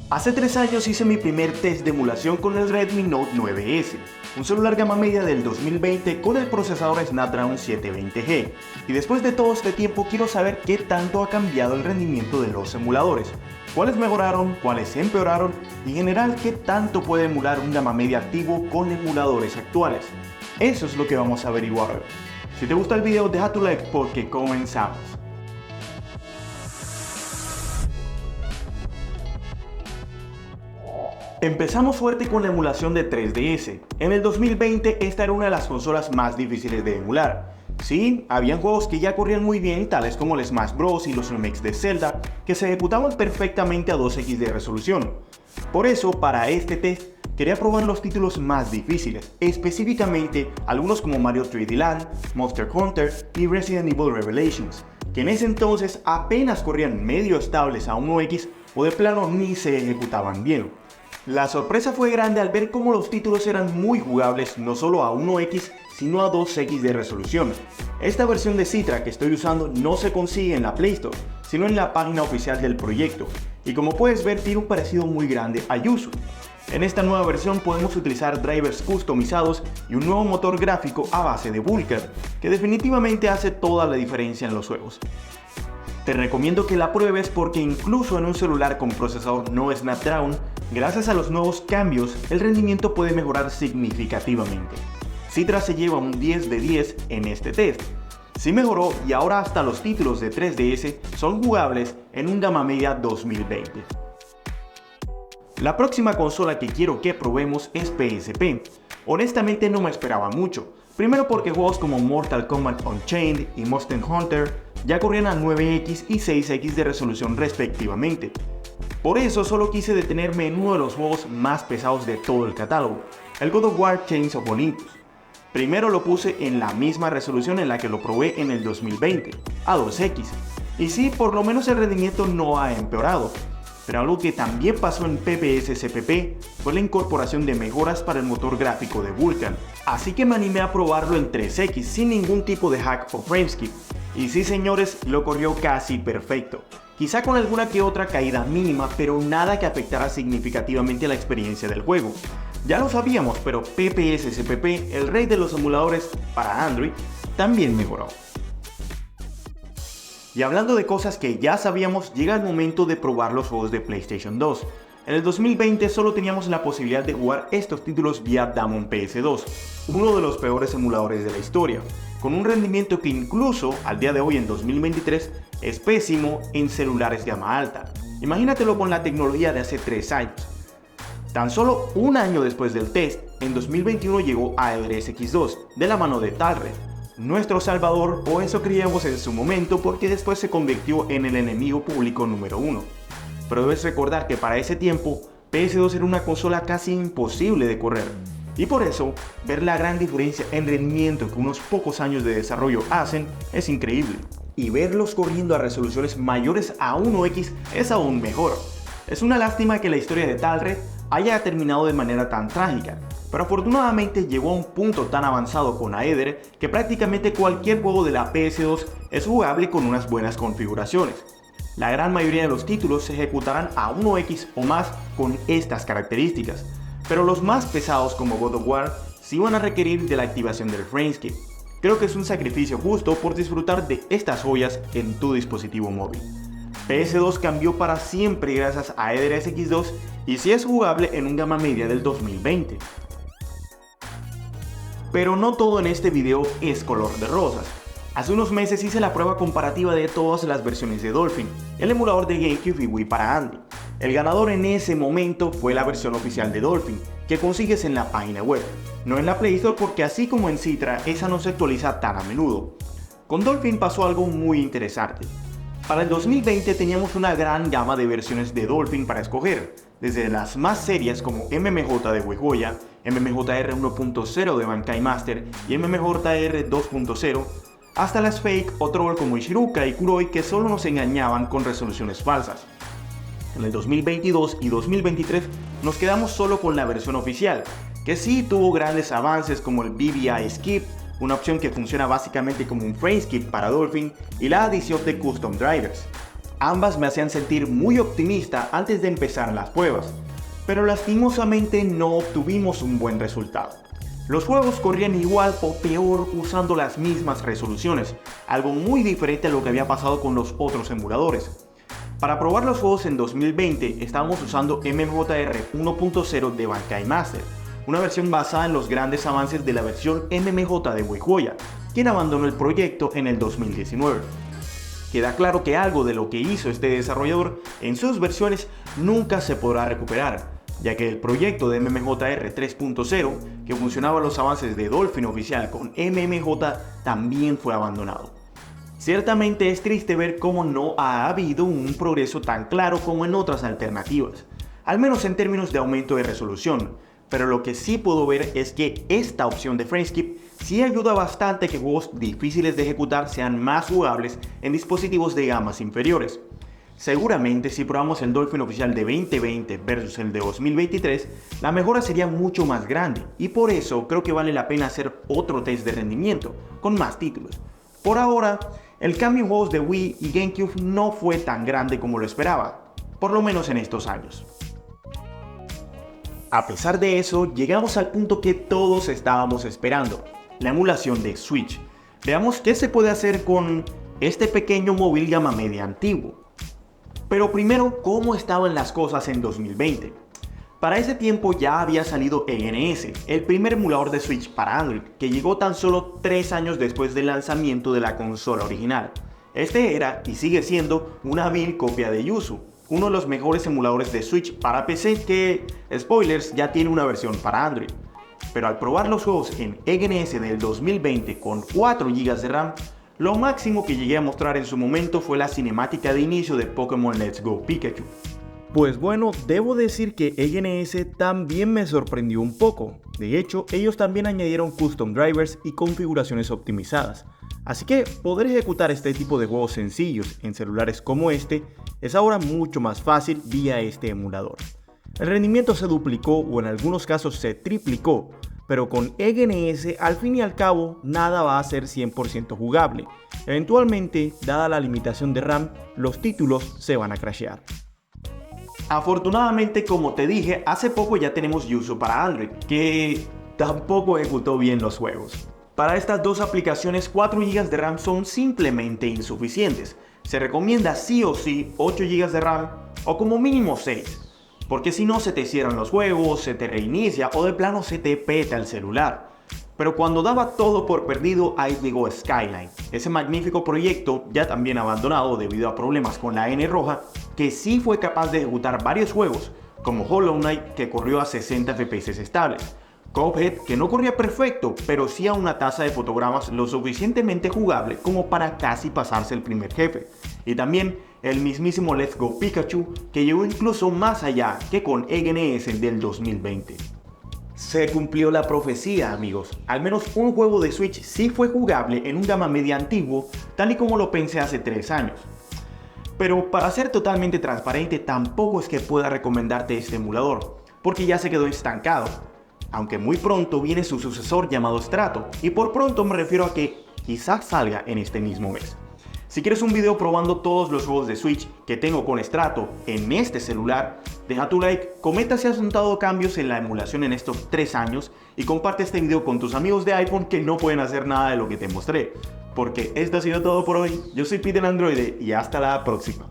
Hace 3 años hice mi primer test de emulación con el Redmi Note 9S, un celular gama media del 2020 con el procesador Snapdragon 720G. Y después de todo este tiempo quiero saber qué tanto ha cambiado el rendimiento de los emuladores, cuáles mejoraron, cuáles empeoraron y en general qué tanto puede emular un gama media activo con emuladores actuales. Eso es lo que vamos a averiguar hoy. Si te gusta el video deja tu like porque comenzamos. Empezamos fuerte con la emulación de 3DS. En el 2020 esta era una de las consolas más difíciles de emular. Sí, habían juegos que ya corrían muy bien, tales como el Smash Bros y los remakes de Zelda, que se ejecutaban perfectamente a 2x de resolución. Por eso, para este test, quería probar los títulos más difíciles, específicamente algunos como Mario 3D Land, Monster Hunter y Resident Evil Revelations, que en ese entonces apenas corrían medio estables a 1x o de plano ni se ejecutaban bien. La sorpresa fue grande al ver cómo los títulos eran muy jugables no solo a 1x sino a 2x de resolución. Esta versión de Citra que estoy usando no se consigue en la Play Store, sino en la página oficial del proyecto, y como puedes ver tiene un parecido muy grande a Yuzu. En esta nueva versión podemos utilizar drivers customizados y un nuevo motor gráfico a base de Vulkan, que definitivamente hace toda la diferencia en los juegos. Te recomiendo que la pruebes porque incluso en un celular con procesador no Snapdragon, gracias a los nuevos cambios, el rendimiento puede mejorar significativamente. Citra se lleva un 10 de 10 en este test. Sí mejoró y ahora hasta los títulos de 3DS son jugables en un gama media 2020. La próxima consola que quiero que probemos es PSP. Honestamente no me esperaba mucho. Primero porque juegos como Mortal Kombat Unchained y Monster Hunter ya corrían a 9x y 6x de resolución respectivamente. Por eso solo quise detenerme en uno de los juegos más pesados de todo el catálogo, el God of War Chains of Olympus. Primero lo puse en la misma resolución en la que lo probé en el 2020, a 2x. Y sí, por lo menos el rendimiento no ha empeorado. Pero algo que también pasó en PPS-CPP fue la incorporación de mejoras para el motor gráfico de Vulkan. Así que me animé a probarlo en 3x sin ningún tipo de hack o frameskip. Y sí señores, lo corrió casi perfecto. Quizá con alguna que otra caída mínima, pero nada que afectara significativamente la experiencia del juego. Ya lo sabíamos, pero PPS-CPP, el rey de los emuladores para Android, también mejoró. Y hablando de cosas que ya sabíamos, llega el momento de probar los juegos de PlayStation 2. En el 2020 solo teníamos la posibilidad de jugar estos títulos vía Damon PS2, uno de los peores emuladores de la historia, con un rendimiento que incluso al día de hoy en 2023 es pésimo en celulares gama alta. Imagínatelo con la tecnología de hace 3 años. Tan solo un año después del test, en 2021 llegó Aedes X2 de la mano de Talred, nuestro salvador, o eso creíamos en su momento porque después se convirtió en el enemigo público número 1. Pero debes recordar que para ese tiempo PS2 era una consola casi imposible de correr, y por eso ver la gran diferencia en rendimiento que unos pocos años de desarrollo hacen es increíble, y verlos corriendo a resoluciones mayores a 1x es aún mejor. Es una lástima que la historia de Talred haya terminado de manera tan trágica, pero afortunadamente llegó a un punto tan avanzado con Aether que prácticamente cualquier juego de la PS2 es jugable con unas buenas configuraciones. La gran mayoría de los títulos se ejecutarán a 1x o más con estas características, pero los más pesados como God of War sí van a requerir de la activación del frameskip. Creo que es un sacrificio justo por disfrutar de estas joyas en tu dispositivo móvil. PS2 cambió para siempre gracias a Aedes X2 y sí es jugable en un gama media del 2020. Pero no todo en este video es color de rosas. Hace unos meses hice la prueba comparativa de todas las versiones de Dolphin, el emulador de GameCube y Wii para Android. El ganador en ese momento fue la versión oficial de Dolphin, que consigues en la página web, no en la Play Store porque así como en Citra, esa no se actualiza tan a menudo. Con Dolphin pasó algo muy interesante. Para el 2020 teníamos una gran gama de versiones de Dolphin para escoger, desde las más serias como MMJ de WeJoya, MMJR 1.0 de Bankai Master y MMJR 2.0, hasta las fake o troll como Ishiruka y Kuroi que solo nos engañaban con resoluciones falsas. En el 2022 y 2023 nos quedamos solo con la versión oficial, que sí tuvo grandes avances como el BBI Skip, una opción que funciona básicamente como un frameskip para Dolphin, y la adición de custom drivers. Ambas me hacían sentir muy optimista antes de empezar las pruebas, pero lastimosamente no obtuvimos un buen resultado. Los juegos corrían igual o peor usando las mismas resoluciones, algo muy diferente a lo que había pasado con los otros emuladores. Para probar los juegos en 2020 estábamos usando MMJR 1.0 de Bankai Master, una versión basada en los grandes avances de la versión MMJ de WiiWaya, quien abandonó el proyecto en el 2019. Queda claro que algo de lo que hizo este desarrollador en sus versiones nunca se podrá recuperar, ya que el proyecto de MMJR 3.0, que funcionaba los avances de Dolphin oficial con MMJ, también fue abandonado. Ciertamente es triste ver cómo no ha habido un progreso tan claro como en otras alternativas, al menos en términos de aumento de resolución, pero lo que sí puedo ver es que esta opción de Frameskip sí ayuda bastante a que juegos difíciles de ejecutar sean más jugables en dispositivos de gamas inferiores. Seguramente si probamos el Dolphin oficial de 2020 versus el de 2023, la mejora sería mucho más grande y por eso creo que vale la pena hacer otro test de rendimiento con más títulos. Por ahora, el cambio en juegos de Wii y GameCube no fue tan grande como lo esperaba, por lo menos en estos años. A pesar de eso, llegamos al punto que todos estábamos esperando, la emulación de Switch. Veamos qué se puede hacer con este pequeño móvil gama media antiguo. Pero primero, ¿cómo estaban las cosas en 2020? Para ese tiempo ya había salido EGNS, el primer emulador de Switch para Android, que llegó tan solo 3 años después del lanzamiento de la consola original. Este era, y sigue siendo, una vil copia de Yuzu, uno de los mejores emuladores de Switch para PC que, spoilers, ya tiene una versión para Android. Pero al probar los juegos en EGNS del 2020 con 4 GB de RAM, lo máximo que llegué a mostrar en su momento fue la cinemática de inicio de Pokémon Let's Go Pikachu. Pues bueno, debo decir que EGNS también me sorprendió un poco. De hecho, ellos también añadieron custom drivers y configuraciones optimizadas. Así que poder ejecutar este tipo de juegos sencillos en celulares como este es ahora mucho más fácil vía este emulador. El rendimiento se duplicó o en algunos casos se triplicó, pero con EGNS al fin y al cabo nada va a ser 100% jugable. Eventualmente, dada la limitación de RAM, los títulos se van a crashear. Afortunadamente, como te dije, hace poco ya tenemos Yuzu para Android, que tampoco ejecutó bien los juegos. Para estas dos aplicaciones 4 GB de RAM son simplemente insuficientes. Se recomienda sí o sí 8 GB de RAM o como mínimo 6. Porque si no se te cierran los juegos, se te reinicia o de plano se te peta el celular. Pero cuando daba todo por perdido, ahí llegó Skyline, ese magnífico proyecto ya también abandonado debido a problemas con la N roja, que sí fue capaz de ejecutar varios juegos, como Hollow Knight, que corrió a 60 FPS estables, Cuphead, que no corría perfecto, pero sí a una tasa de fotogramas lo suficientemente jugable como para casi pasarse el primer jefe, y también el mismísimo Let's Go Pikachu, que llegó incluso más allá que con EGNS del 2020. Se cumplió la profecía, amigos. Al menos un juego de Switch sí fue jugable en un gama media antiguo, tal y como lo pensé hace 3 años. Pero para ser totalmente transparente, tampoco es que pueda recomendarte este emulador, porque ya se quedó estancado. Aunque muy pronto viene su sucesor llamado Strato, y por pronto me refiero a que quizás salga en este mismo mes. Si quieres un video probando todos los juegos de Switch que tengo con Strato en este celular, deja tu like, comenta si has notado cambios en la emulación en estos 3 años y comparte este video con tus amigos de iPhone que no pueden hacer nada de lo que te mostré. Porque esto ha sido todo por hoy, yo soy Peter Android y hasta la próxima.